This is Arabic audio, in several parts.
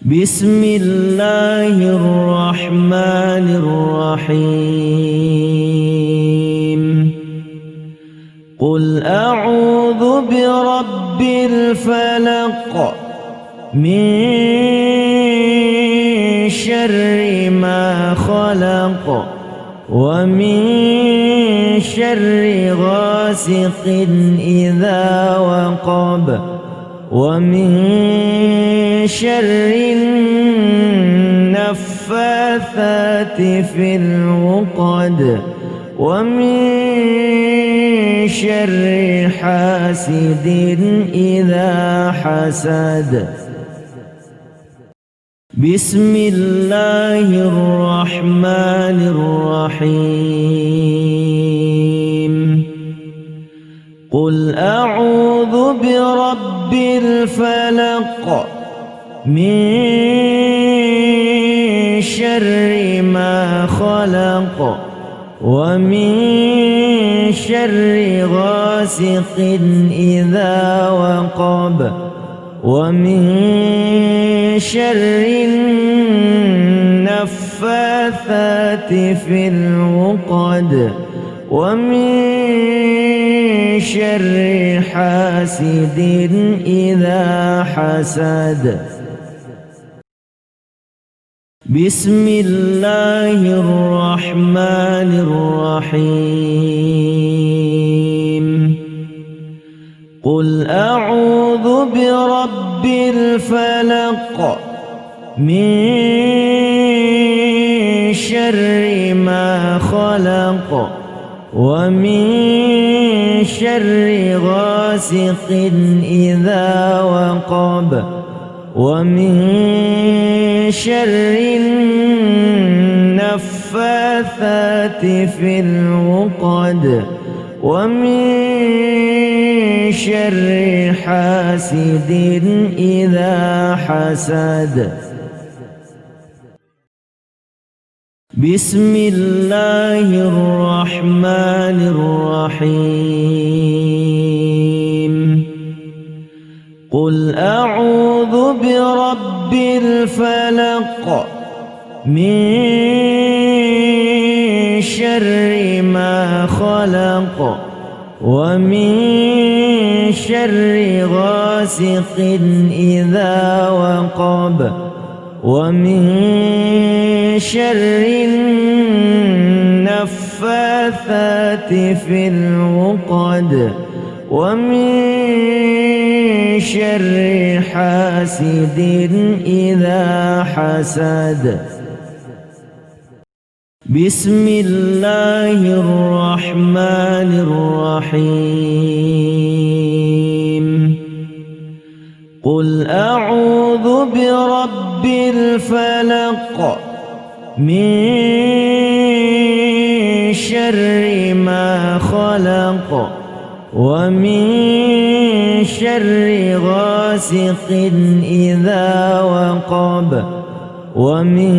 بسم الله الرحمن الرحيم قل أعوذ برب الفلق من شر ما خلق ومن شر غاسق إذا وقب ومن شر النفاثات في العقد ومن شر حاسد إذا حسد. بسم الله الرحمن الرحيم قل أعوذ برب الفلق من شر ما خلق ومن شر غاسق إذا وقب ومن شر النفاثات في العقد ومن شر حاسد إذا حسد. بسم الله الرحمن الرحيم قل أعوذ برب الفلق من شر ما خلق ومن شر غاسق إذا وقب ومن شر النفاثات في العقد ومن شر حاسد إذا حسد. بسم الله الرحمن الرحيم قل أعوذ برب الفلق من شر ما خلق ومن شر غاسق إذا وقب ومن شر النفاثات في العقد ومن شر حاسد إذا حسد. بسم الله الرحمن الرحيم قل أعوذ برب الفلق من شر ما خلق ومن شر غاسق إذا وقب ومن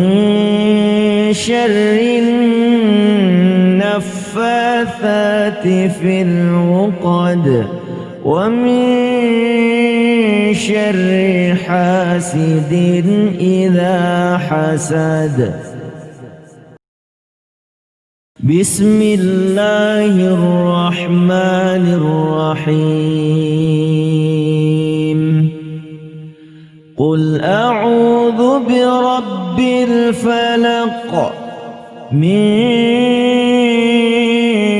شر النفاثات في العقد ومن شر حاسد إذا حسد. بسم الله الرحمن الرحيم قل أعوذ برب الفلق من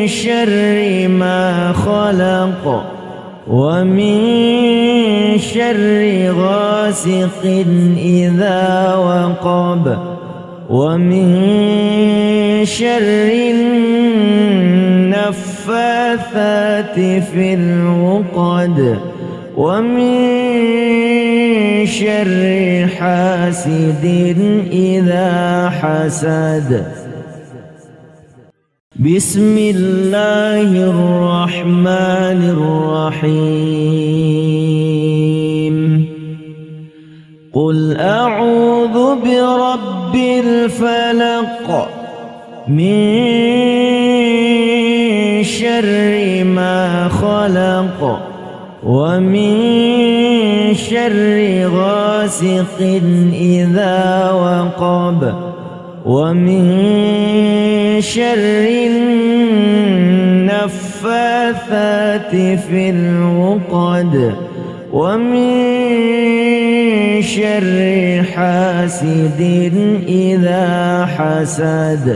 شر ما خلق ومن شر غاسق إذا وقب ومن شر النفاثات في العقد ومن شر حاسد إذا حسد. بسم الله الرحمن الرحيم قل أعوذ برب الفلق من شر ما خلق ومن شر غاسق إذا وقب ومن شر النفاثات في العقد ومن شر حاسد إذا حسد.